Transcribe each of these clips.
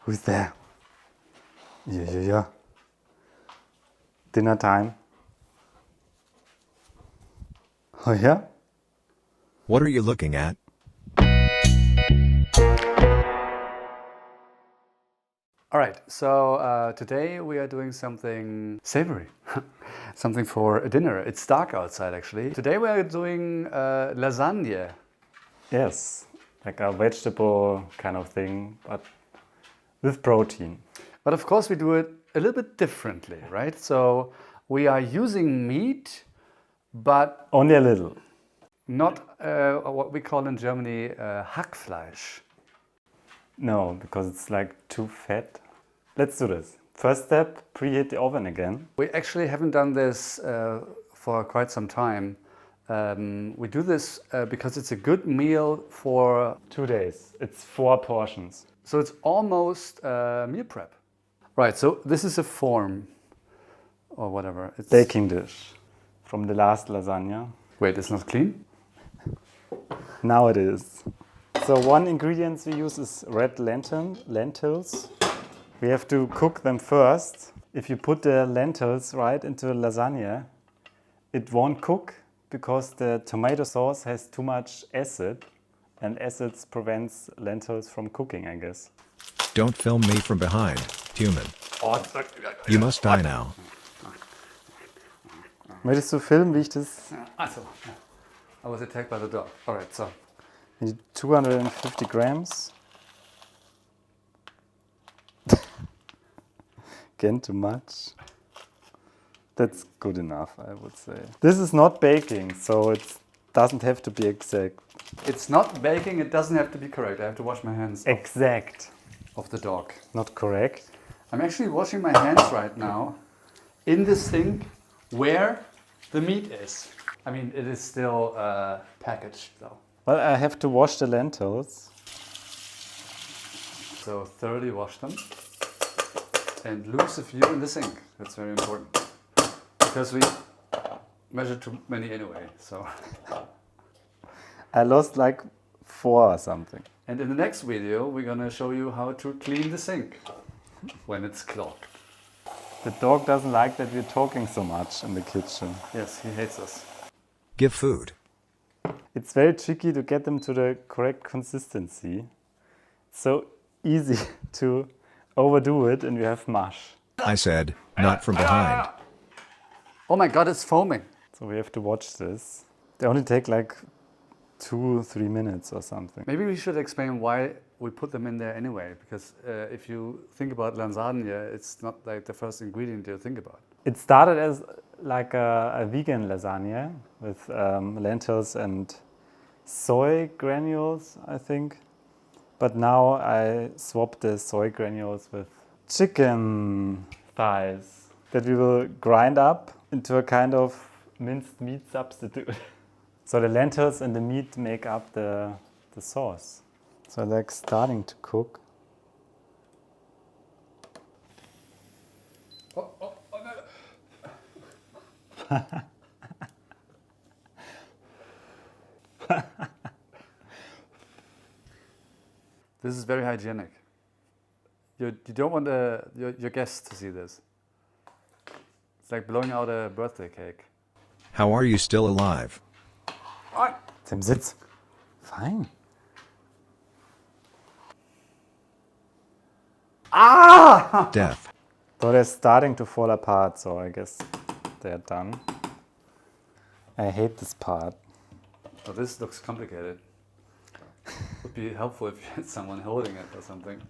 Who's there? Yeah. Dinner time. Oh yeah? What are you looking at? All right, so today we are doing something savory, something for dinner. It's dark outside actually. Today we are doing lasagna. Yes, like a vegetable kind of thing, but with protein. But of course we do it a little bit differently, right? So we are using meat, but only a little. Not what we call in Germany Hackfleisch. No, because it's like too fat. Let's do this. First step, preheat the oven again. We actually haven't done this for quite some time. We do this because it's a good meal for 2 days. It's 4 portions. So it's almost meal prep. Right, so this is a form or whatever. It's baking dish from the last lasagna. Wait, it's not clean? Now it is. So one ingredient we use is red lentils. We have to cook them first. If you put the lentils right into lasagna, it won't cook because the tomato sauce has too much acid, and acids prevents lentils from cooking, I guess. Don't film me from behind, human. You must die now. Möchtest du filmen, wie ich das... Also, I was attacked by the dog. Alright, so. We need 250 grams. Again, too much. That's good enough, I would say. This is not baking, so it doesn't have to be exact. It's not baking, it doesn't have to be correct. I have to wash my hands. Exact. Of the dog. Not correct. I'm actually washing my hands right now in the sink where the meat is. I mean, it is still packaged though. Well, I have to wash the lentils. So thoroughly wash them. And lose a few in the sink. That's very important. Because we measure too many anyway, so. I lost like 4 or something. And in the next video, we're gonna show you how to clean the sink when it's clogged. The dog doesn't like that we're talking so much in the kitchen. Yes, he hates us. Give food. It's very tricky to get them to the correct consistency. It's so easy to overdo it and you have mush. I said, not from behind. Oh my god, it's foaming. So we have to watch this. They only take like 2-3 minutes or something. Maybe we should explain why we put them in there anyway, because if you think about lasagna, it's not like the first ingredient you think about. It started as like a vegan lasagna with lentils and soy granules, I think. But now I swapped the soy granules with chicken thighs that we will grind up into a kind of minced meat substitute. So the lentils and the meat make up the sauce. So like starting to cook. Oh, no. This is very hygienic. You don't want your guests to see this. It's like blowing out a birthday cake. How are you still alive? Tim, sitz. Fine. Ah! Death. So they're starting to fall apart, so I guess they're done. I hate this part. Oh, this looks complicated. Would be helpful if you had someone holding it or something.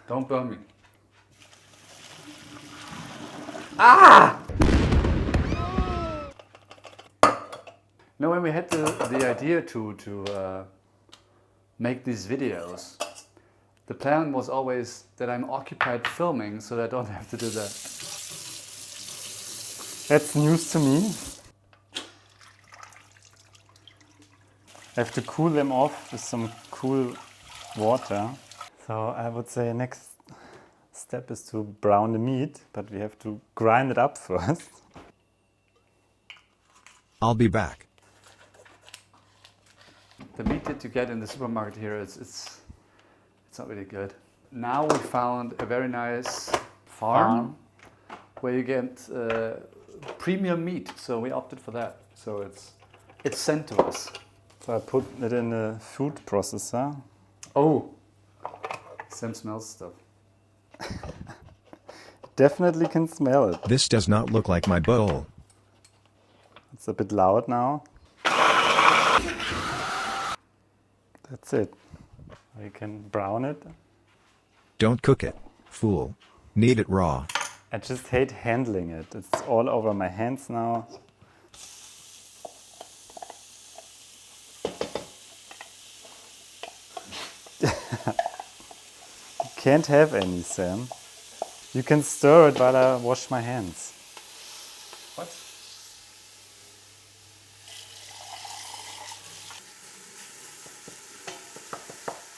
Don't burn me. Ah! No, when we had the idea to make these videos, the plan was always that I'm occupied filming so that I don't have to do that. That's news to me. I have to cool them off with some cool water. So I would say next step is to brown the meat, but we have to grind it up first. I'll be back. The meat that you get in the supermarket here, it's It's not really good. Now we found a very nice farm where you get premium meat. So we opted for that. So it's sent to us. So I put it in a food processor. Oh, Sam smells stuff. Definitely can smell it. This does not look like my bowl. It's a bit loud now. That's it. You can brown it. Don't cook it, fool. Need it raw. I just hate handling it. It's all over my hands now. You can't have any, Sam. You can stir it while I wash my hands. What?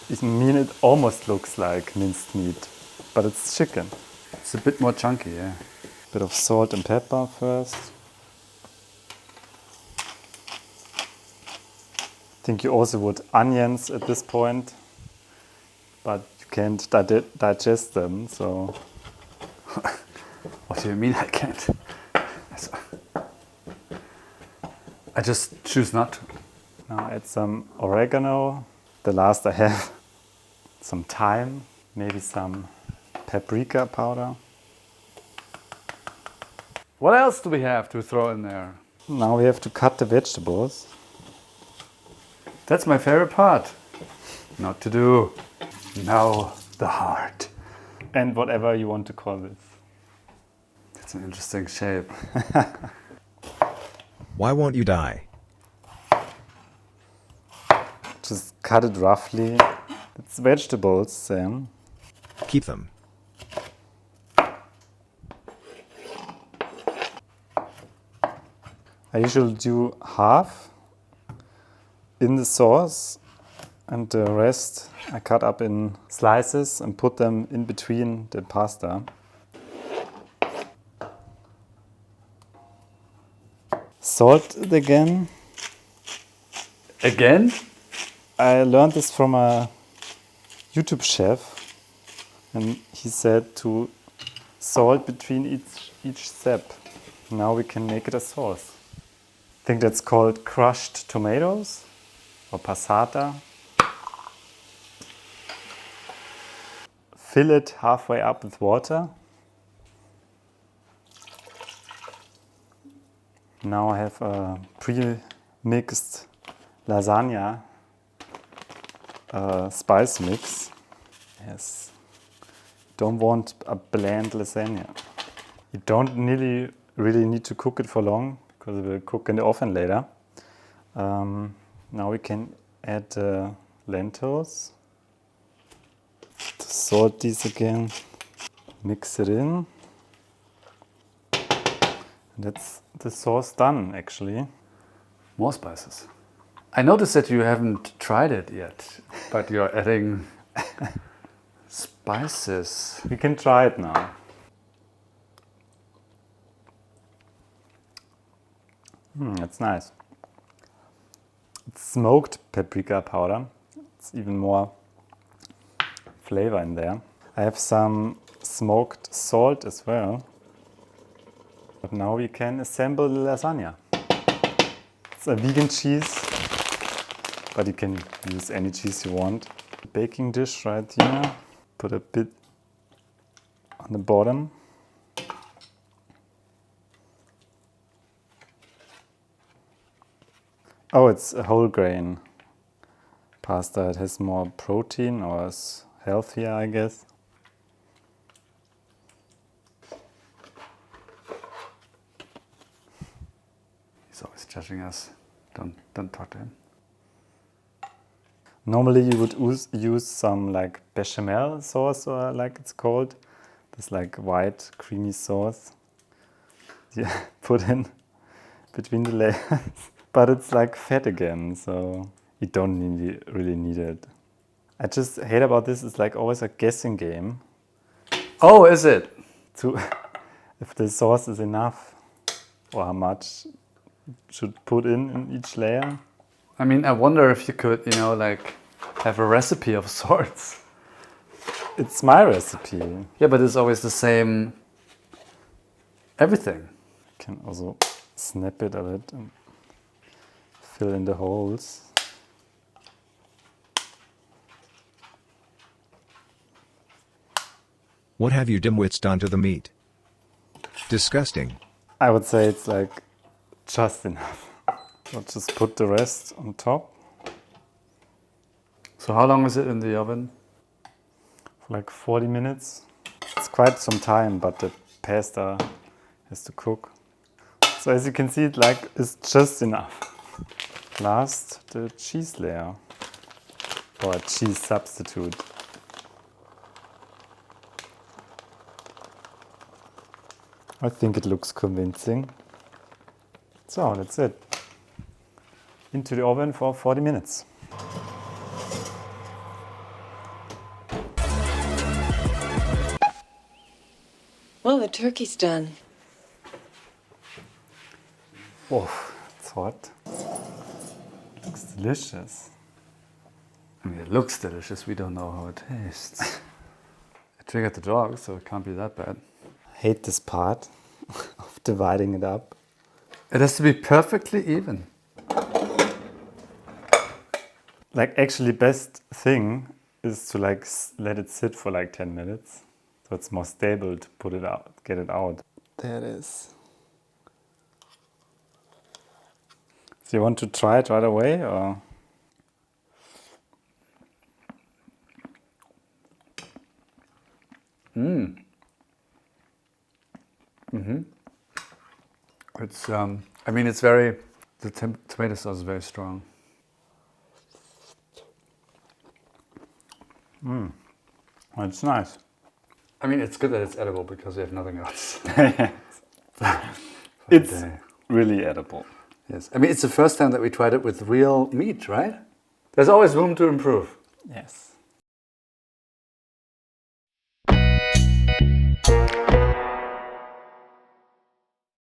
I mean, it almost looks like minced meat, but it's chicken. It's a bit more chunky, yeah. Bit of salt and pepper first. I think you also would onions at this point, but you can't digest them, so... What do you mean I can't? I just choose not to. Now add some oregano. The last I have some thyme, maybe some paprika powder. What else do we have to throw in there? Now we have to cut the vegetables. That's my favorite part. Not to do. Now the heart. And whatever you want to call this. It's an interesting shape. Why won't you die? Just cut it roughly. It's vegetables, Sam. Keep them. I usually do half in the sauce and the rest I cut up in slices and put them in between the pasta. Salt it again. Again? I learned this from a YouTube chef, and he said to salt between each step. Now we can make it a sauce. I think that's called crushed tomatoes or passata. Fill it halfway up with water. Now I have a pre-mixed lasagna spice mix. Yes. Don't want a bland lasagna. You don't really need to cook it for long because it will cook in the oven later. Now we can add lentils. Salt these again. Mix it in. That's the sauce done, actually. More spices. I noticed that you haven't tried it yet, but you're adding spices. We can try it now. That's nice. It's smoked paprika powder. It's even more flavor in there. I have some smoked salt as well. But now we can assemble the lasagna. It's a vegan cheese, but you can use any cheese you want. Baking dish right here. Put a bit on the bottom. Oh, it's a whole grain pasta. It has more protein or is healthier, I guess. He's always judging us. Don't talk to him. Normally you would use some like bechamel sauce, or like it's called. This like white creamy sauce. You put in between the layers. But it's like fat again, so you don't really need it. I just hate about this, it's like always a guessing game. Oh, is it? If the sauce is enough, or how much should put in each layer. I mean, I wonder if you could, like have a recipe of sorts. It's my recipe. Yeah, but it's always the same everything. Can also snap it a bit and fill in the holes. What have you dimwits done to the meat? Disgusting. I would say it's like just enough. I'll just put the rest on top So how long is it in the oven? for like 40 minutes. It's quite some time, but the pasta has to cook. So as you can see, it's just enough. Last, the cheese layer or a cheese substitute. I think it looks convincing. So that's it. Into the oven for 40 minutes. Well, the turkey's done. Oh, it's hot. Looks delicious. I mean, it looks delicious. We don't know how it tastes. I triggered the dog, so it can't be that bad. I hate this part of dividing it up. It has to be perfectly even. Like actually best thing is to let it sit for like 10 minutes. So it's more stable to put it out, get it out. There it is. So you want to try it right away or? It's, I mean, it's very, the tomato sauce is very strong. It's nice. I mean, it's good that it's edible because we have nothing else. It's really edible. Yes. I mean, it's the first time that we tried it with real meat, right? There's always room to improve. Yes.